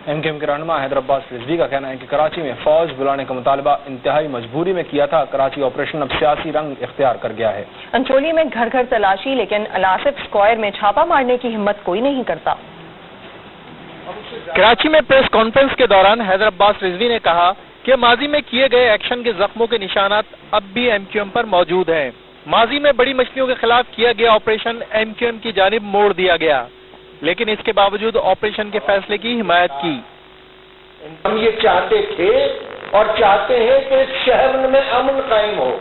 M Q M کے رہنما حیدر عباس رضوی کا کہنا ہے کہ کراچی میں فوج بلانے کا مطالبہ انتہائی مجبوری میں کیا تھا. کراچی آپریشن اب سیاسی رنگ اختیار کر گیا ہے. انچولی میں گھر گھر تلاشی، لیکن الاسف اسکوائر میں چھاپا مارنے کی ہمت کوئی نہیں کرتا. کراچی میں پریس کانفرنس کے دوران حیدر عباس رضوی نے کہا کہ ماضی میں کیے گئے ایکشن کے زخموں کے نشانات اب بھی ایم کیو ایم پر موجود ہیں. ماضی میں بڑی مچھلیوں کے خلاف کیا گیا آپریشن ایم کیو ایم کی جانب موڑ دیا گیا، لیکن اس کے باوجود آپریشن کے فیصلے کی حمایت کی. ہم یہ چاہتے تھے اور چاہتے ہیں کہ اس شہر میں امن قائم ہو،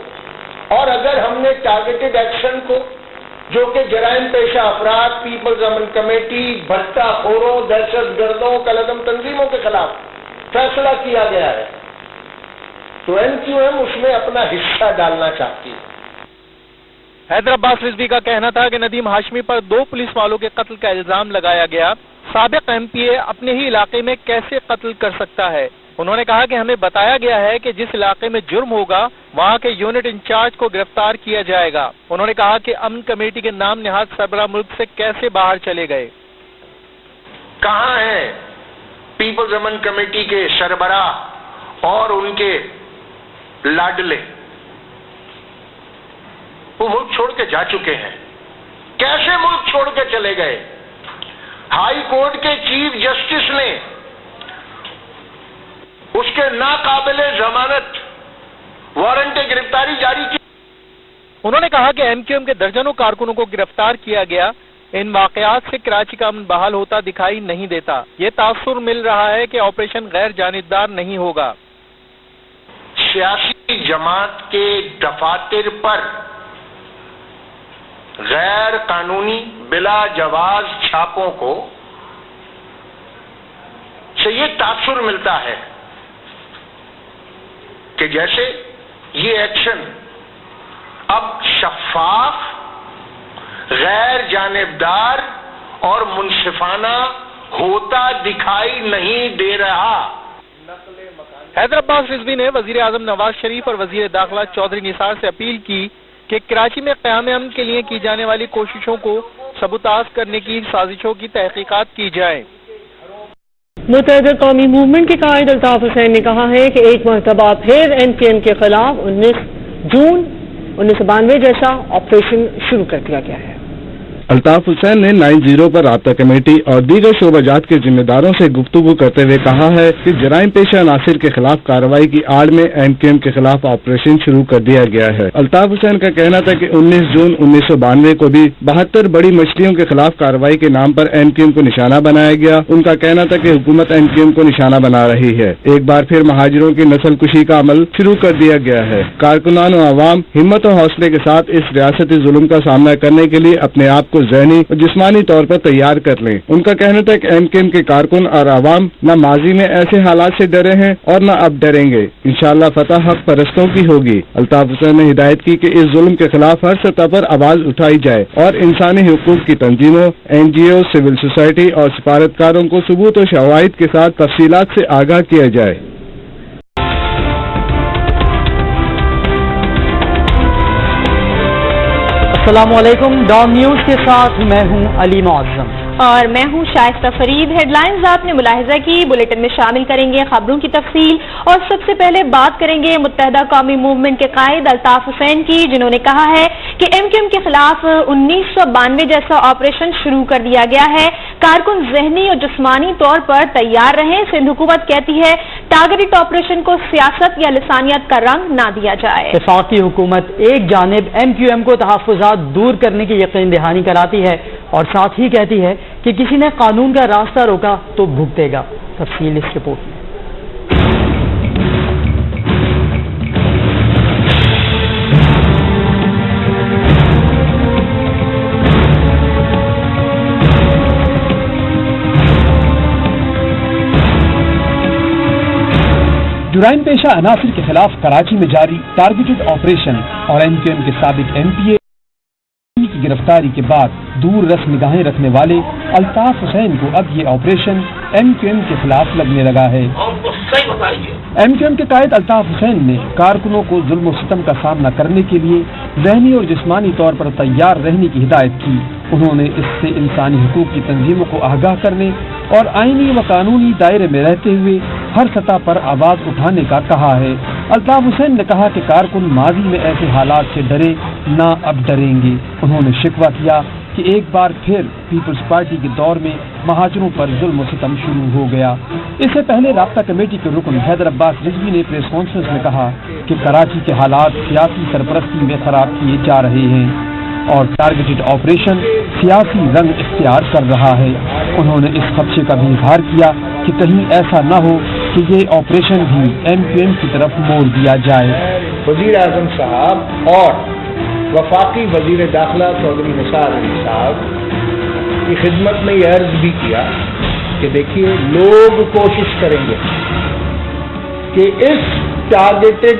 اور اگر ہم نے ٹارگیٹڈ ایکشن کو، جو کہ جرائم پیشہ افراد، پیپلز امن کمیٹی، بھٹا خوروں، دہشت گردوں، کالعدم تنظیموں کے خلاف فیصلہ کیا گیا ہے، تو ایم کیو ایم اس میں اپنا حصہ ڈالنا چاہتی ہے. حیدر عباس رضوی کا کہنا تھا کہ ندیم ہاشمی پر 2 پولیس والوں کے قتل کا الزام لگایا گیا. سابق ایم پی اے اپنے ہی علاقے میں کیسے قتل کر سکتا ہے؟ انہوں نے کہا کہ ہمیں بتایا گیا ہے کہ جس علاقے میں جرم ہوگا وہاں کے یونٹ انچارج کو گرفتار کیا جائے گا. انہوں نے کہا کہ امن کمیٹی کے نام نہاد سربراہ ملک سے کیسے باہر چلے گئے. کہاں ہیں پیپلز امن کمیٹی کے سربراہ اور ان کے لاڈلے؟ وہ ملک چھوڑ کے جا چکے ہیں. کیسے ملک چھوڑ کے چلے گئے؟ ہائی کورٹ کے چیف جسٹس نے اس کے ناقابل ضمانت وارنٹ گرفتاری جاری کی. انہوں نے کہا کہ ایم کیو ایم کے درجنوں کارکنوں کو گرفتار کیا گیا. ان واقعات سے کراچی کا امن بحال ہوتا دکھائی نہیں دیتا. یہ تاثر مل رہا ہے کہ آپریشن غیر جانبدار نہیں ہوگا. سیاسی جماعت کے دفاتر پر غیر قانونی بلا جواز چھاپوں کو سے یہ تاثر ملتا ہے کہ جیسے یہ ایکشن اب شفاف، غیر جانبدار اور منصفانہ ہوتا دکھائی نہیں دے رہا. حیدر عباس رضوی نے وزیر اعظم نواز شریف اور وزیر داخلہ چودھری نثار سے اپیل کی کہ کراچی میں قیام امن کے لیے کی جانے والی کوششوں کو سبوتاژ کرنے کی سازشوں کی تحقیقات کی جائیں. متحدہ قومی موومنٹ کے قائد الطاف حسین نے کہا ہے کہ ایک مرتبہ پھر ایم کیو ایم کے خلاف 19 جون 1992 جیسا آپریشن شروع کر دیا گیا ہے. الطاف حسین نے 9-0 پر رابطہ کمیٹی اور دیگر شعبہ جات کے ذمہ داروں سے گفتگو کرتے ہوئے کہا ہے کہ جرائم پیشہ عناصر کے خلاف کارروائی کی آڑ میں ایم کیو ایم کے خلاف آپریشن شروع کر دیا گیا ہے. الطاف حسین کا کہنا تھا کہ 19 جون 1992 کو بھی 72 بڑی مچھلیوں کے خلاف کارروائی کے نام پر ایم کیو ایم کو نشانہ بنایا گیا. ان کا کہنا تھا کہ حکومت ایم کیو ایم کو نشانہ بنا رہی ہے. ایک بار پھر مہاجروں کی نسل کشی کا عمل شروع کر دیا گیا ہے. کارکنان و عوام ہمت و حوصلے کے ساتھ اس ریاستی ظلم کا سامنا کرنے کے لیے اپنے آپ کو ذہنی اور جسمانی طور پر تیار کر لیں. ان کا کہنا تھا کہ ایم کیو ایم کے کارکن اور عوام نہ ماضی میں ایسے حالات سے ڈرے ہیں اور نہ اب ڈریں گے. انشاءاللہ فتح حق پرستوں کی ہوگی. الطاف حسین نے ہدایت کی کہ اس ظلم کے خلاف ہر سطح پر آواز اٹھائی جائے اور انسانی حقوق کی تنظیموں، این جی او، سول سوسائٹی اور سفارتکاروں کو ثبوت و شواہد کے ساتھ تفصیلات سے آگاہ کیا جائے. السلام علیکم. ڈان نیوز کے ساتھ میں ہوں علی معظم اور میں ہوں شائستہ فرید. ہیڈ لائنز آپ نے ملاحظہ کی. بلیٹن میں شامل کریں گے خبروں کی تفصیل اور سب سے پہلے بات کریں گے متحدہ قومی موومنٹ کے قائد الطاف حسین کی، جنہوں نے کہا ہے کہ ایم کیو ایم کے خلاف 1992 جیسا آپریشن شروع کر دیا گیا ہے. کارکن ذہنی اور جسمانی طور پر تیار رہیں. سندھ حکومت کہتی ہے ٹارگیٹڈ آپریشن کو سیاست یا لسانیت کا رنگ نہ دیا جائے. وفاقی حکومت ایک جانب ایم کیو ایم کو تحفظات دور کرنے کی یقین دہانی کراتی ہے اور ساتھ ہی کہتی ہے کہ کسی نے قانون کا راستہ روکا تو بھگتے گا. تفصیل اس رپورٹ میں. جرائم پیشہ عناصر کے خلاف کراچی میں جاری ٹارگیٹڈ آپریشن اور ایم کیو ایم کے سابق ایم پی اے کی گرفتاری کے بعد دور رس نگاہیں رکھنے والے الطاف حسین کو اب یہ آپریشن ایم کیو ایم کے خلاف لگنے لگا ہے. ایم کیو ایم کے قائد الطاف حسین نے کارکنوں کو ظلم و ستم کا سامنا کرنے کے لیے ذہنی اور جسمانی طور پر تیار رہنے کی ہدایت کی. انہوں نے اس سے انسانی حقوق کی تنظیموں کو آگاہ کرنے اور آئینی و قانونی دائرے میں رہتے ہوئے ہر سطح پر آواز اٹھانے کا کہا ہے۔ الطاف حسین نے کہا کہ کارکن ماضی میں ایسے حالات سے ڈرے نہ اب ڈریں گے۔ انہوں نے شکوہ کیا کہ ایک بار پھر پیپلز پارٹی کے دور میں مہاجروں پر ظلم و ستم شروع ہو گیا۔ اس سے پہلے رابطہ کمیٹی کے رکن حیدر عباس رضوی نے پریس کانفرنس میں کہا کہ کراچی کے حالات سیاسی سرپرستی میں خراب کیے جا رہے ہیں اور ٹارگیٹڈ آپریشن سیاسی رنگ اختیار کر رہا ہے۔ انہوں نے اس خدشے کا بھی اظہار کیا کہ کہیں ایسا نہ ہو کہ یہ آپریشن بھی MQM کی طرف موڑ دیا جائے۔ وزیر اعظم صاحب اور وفاقی وزیر داخلہ چودھری نثار علی صاحب کی خدمت میں یہ عرض بھی کیا کہ دیکھیے لوگ کوشش کریں گے کہ اس ٹارگیٹڈ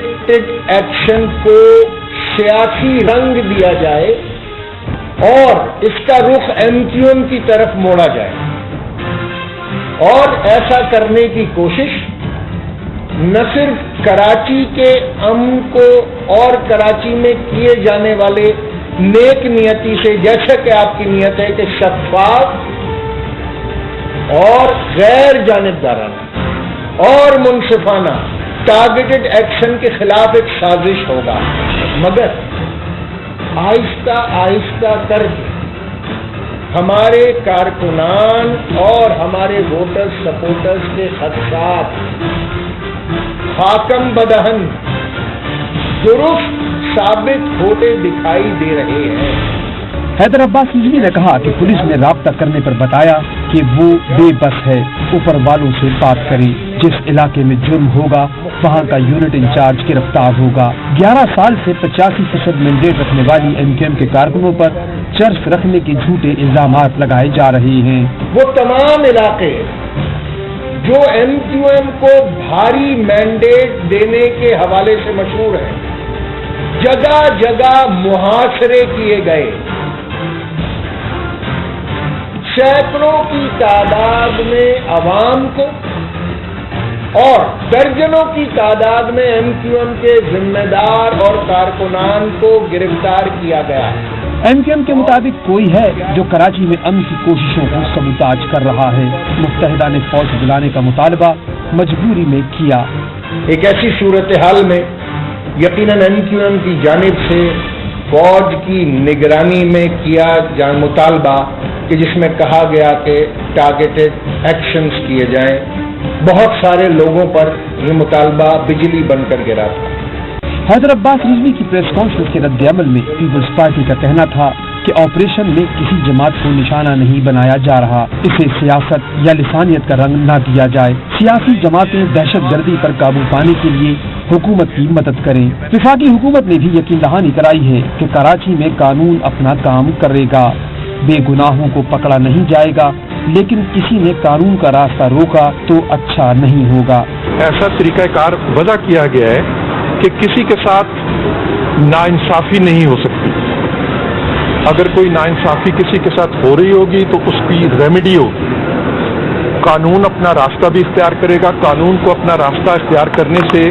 ایکشن کو سیاسی رنگ دیا جائے اور اس کا رخ MQM کی طرف موڑا جائے، اور ایسا کرنے کی کوشش نہ صرف کراچی کے امن کو اور کراچی میں کیے جانے والے نیک نیتی سے، جیسا کہ آپ کی نیت ہے کہ شفاف اور غیر جانبدارانہ اور منصفانہ ٹارگیٹڈ ایکشن کے خلاف ایک سازش ہوگا، مگر آہستہ آہستہ کر کے ہمارے کارکنان اور ہمارے ووٹر سپورٹرز کے خدشات حاکم بدہن درست ثابت ہوتے دکھائی دے رہے ہیں۔ حیدر عباس رضوی نے کہا کہ پولیس نے رابطہ کرنے پر بتایا کہ وہ بے بس ہے، اوپر والوں سے بات کریں، جس علاقے میں جرم ہوگا وہاں کا یونٹ انچارج گرفتار ہوگا۔ 11 سال سے 85% مینڈیٹ رکھنے والی MQM کے کارکنوں پر چرس رکھنے کے جھوٹے الزامات لگائے جا رہے ہیں۔ وہ تمام علاقے جو MQM کو بھاری مینڈیٹ دینے کے حوالے سے مشہور ہیں، جگہ جگہ محاصرے کیے گئے، سینکڑوں کی تعداد میں عوام کو اور درجنوں کی تعداد میں MQM کے ذمہ دار اور کارکنان کو گرفتار کیا گیا ہے۔ MQM کے مطابق کوئی ہے جو کراچی میں امن کی کوششوں کو سبوتاج کر رہا ہے۔ متحدہ نے فوج بلانے کا مطالبہ مجبوری میں کیا۔ ایک ایسی صورتحال میں یقیناً MQM کی جانب سے فوج کی نگرانی میں کیا مطالبہ کہ جس میں کہا گیا کہ ٹارگیٹڈ ایکشنز کیے جائیں، بہت سارے لوگوں پر یہ مطالبہ بجلی بن کر گرا تھا۔ حیدر عباس رضوی کی پریس کانفرنس کے رد عمل میں پیپلز پارٹی کا کہنا تھا کہ آپریشن میں کسی جماعت کو نشانہ نہیں بنایا جا رہا، اسے سیاست یا لسانیت کا رنگ نہ دیا جائے۔ سیاسی جماعتیں دہشت گردی پر قابو پانے کے لیے حکومت کی مدد کریں۔ وفاقی حکومت نے بھی یقین دہانی کرائی ہے کہ کراچی میں قانون اپنا کام کرے گا، بے گناہوں کو پکڑا نہیں جائے گا، لیکن کسی نے قانون کا راستہ روکا تو اچھا نہیں ہوگا۔ ایسا طریقہ کار وضع کیا گیا ہے کہ کسی کے ساتھ ناانصافی نہیں ہو سکتی۔ اگر کوئی ناانصافی کسی کے ساتھ ہو رہی ہوگی تو اس کی ریمیڈی ہوگی۔ قانون اپنا راستہ بھی اختیار کرے گا، قانون کو اپنا راستہ اختیار کرنے سے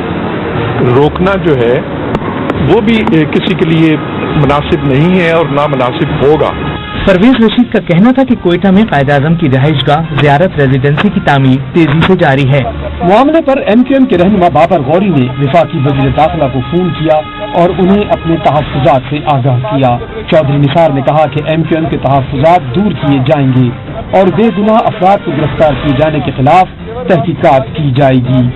روکنا جو ہے وہ بھی کسی کے لیے مناسب نہیں ہے اور نامناسب ہوگا۔ پرویز رشید کا کہنا تھا کہ کوئٹہ میں قائد اعظم کی رہائش گاہ زیارت ریزیڈنسی کی تعمیر تیزی سے جاری ہے۔ معاملے پر MQM کے رہنما بابر غوری نے وفاقی وزیر داخلہ کو فون کیا اور انہیں اپنے تحفظات سے آگاہ کیا۔ چودھری نثار نے کہا کہ MQM کے تحفظات دور کیے جائیں گے اور بے گناہ افراد کو گرفتار کیے جانے کے خلاف تحقیقات کی جائے گی۔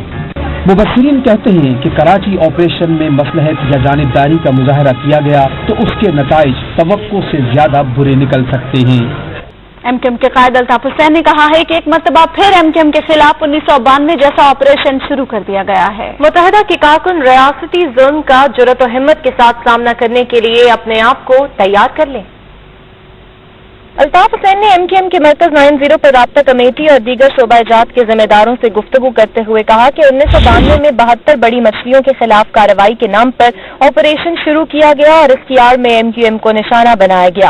مبصرین کہتے ہیں کہ کراچی آپریشن میں مصلحت یا جانبداری کا مظاہرہ کیا گیا تو اس کے نتائج توقع سے زیادہ برے نکل سکتے ہیں۔ MQM کے قائد الطاف حسین نے کہا ہے کہ ایک مرتبہ پھر MQM کے خلاف 1992 جیسا آپریشن شروع کر دیا گیا ہے۔ متحدہ کے کارکن ریاستی ظلم کا جرأت و ہمت کے ساتھ سامنا کرنے کے لیے اپنے آپ کو تیار کر لیں۔ الطاف حسین نے MQM کے مرکز 90 پر رابطہ کمیٹی اور دیگر شعبہ جات کے ذمہ داروں سے گفتگو کرتے ہوئے کہا کہ 1992 میں 72 بڑی مچھلیوں کے خلاف کارروائی کے نام پر آپریشن شروع کیا گیا اور اس کی آڑ میں MQM کو نشانہ بنایا گیا۔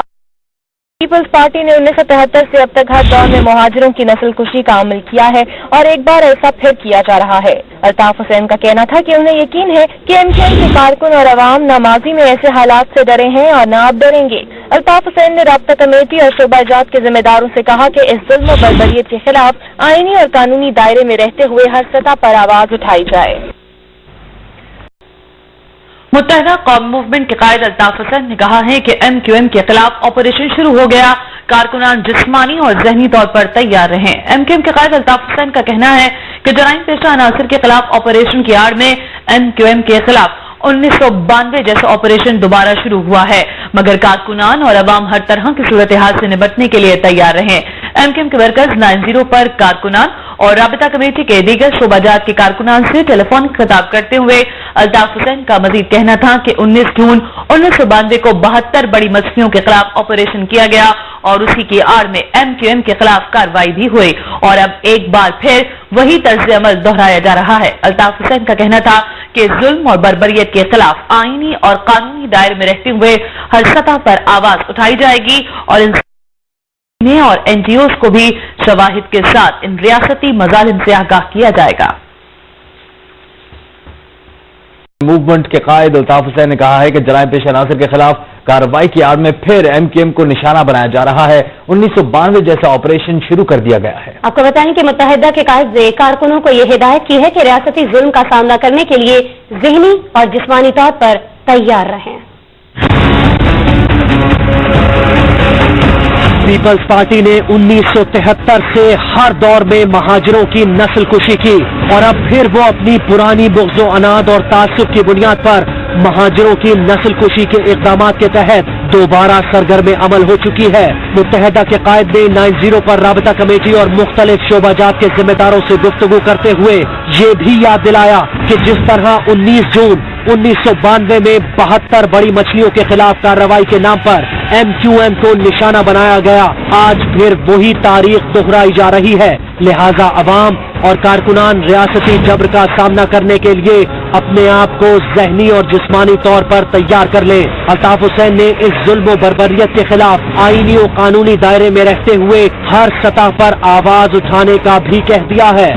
پیپلز پارٹی نے 1973 سے اب تک ہر دور میں مہاجروں کی نسل کشی کا عمل کیا ہے اور ایک بار ایسا پھر کیا جا رہا ہے۔ الطاف حسین کا کہنا تھا کہ انہیں یقین ہے کہ MQM کے کارکن اور عوام نہ ماضی میں ایسے حالات سے ڈرے ہیں اور نہ اب ڈریں گے۔ الطاف حسین نے رابطہ کمیٹی اور شعبہ جات کے ذمہ داروں سے کہا کہ اس ظلم و بربریت کے خلاف آئینی اور قانونی دائرے میں رہتے ہوئے ہر سطح پر آواز اٹھائی جائے۔ متحدہ قوم موومنٹ کے قائد الطاف حسین نے کہا ہے کہ MQM کے خلاف آپریشن شروع ہو گیا، کارکنان جسمانی اور ذہنی طور پر تیار رہیں۔ MQM کے قائد الطاف حسین کا کہنا ہے کہ جرائم پیشہ عناصر کے خلاف آپریشن کی آڑ میں MQM کے خلاف 1992 جیسا آپریشن دوبارہ شروع ہوا ہے، مگر کارکنان اور عوام ہر طرح کی صورتحال سے نمٹنے کے لیے تیار رہیں۔ MQM کے مرکز 90 پر کارکنان اور رابطہ کمیٹی کے دیگر شعبہ جات کے کارکنان سے ٹیلی فون خطاب کرتے ہوئے الطاف حسین کا مزید کہنا تھا کہ 19 جون 1992 کو 72 بڑی مچھلیوں کے خلاف آپریشن کیا گیا اور اسی کی آڑ میں MQM کے خلاف کارروائی بھی ہوئی اور اب ایک بار پھر وہی طرز عمل دہرایا جا رہا ہے۔ الطاف حسین کا کہنا تھا کہ ظلم اور بربریت کے خلاف آئینی اور قانونی دائرے میں رہتے ہوئے ہر سطح پر آواز اٹھائی جائے گی اور NGOs کو بھی شواہد کے ساتھ ان ریاستی مظالم سے آگاہ کیا جائے گا۔ موومنٹ کے قائد الطاف حسین نے کہا ہے کہ جرائم پیشہ عناصر کے خلاف کارروائی کی آڑ میں پھر MQM کو نشانہ بنایا جا رہا ہے۔ 1992 جیسا آپریشن شروع کر دیا گیا ہے۔ آپ کو بتائیں کہ متحدہ کے قائد نے کارکنوں کو یہ ہدایت کی ہے کہ ریاستی ظلم کا سامنا کرنے کے لیے ذہنی اور جسمانی طور پر تیار رہیں۔ پیپلز پارٹی نے 1973 سے ہر دور میں مہاجروں کی نسل کشی کی اور اب پھر وہ اپنی پرانی بغض و عناد اور تعصب کی بنیاد پر مہاجروں کی نسل کشی کے اقدامات کے تحت دوبارہ سرگرم عمل ہو چکی ہے۔ متحدہ کے قائد نے 90 پر رابطہ کمیٹی اور مختلف شعبہ جات کے ذمہ داروں سے گفتگو کرتے ہوئے یہ بھی یاد دلایا کہ جس طرح 19 جون 1992 میں 72 بڑی مچھلیوں کے خلاف کارروائی کے نام پر MQM کو نشانہ بنایا گیا، آج پھر وہی تاریخ دہرائی جا رہی ہے۔ لہذا عوام اور کارکنان ریاستی جبر کا سامنا کرنے کے لیے اپنے آپ کو ذہنی اور جسمانی طور پر تیار کر لیں۔ الطاف حسین نے اس ظلم و بربریت کے خلاف آئینی و قانونی دائرے میں رہتے ہوئے ہر سطح پر آواز اٹھانے کا بھی کہہ دیا ہے۔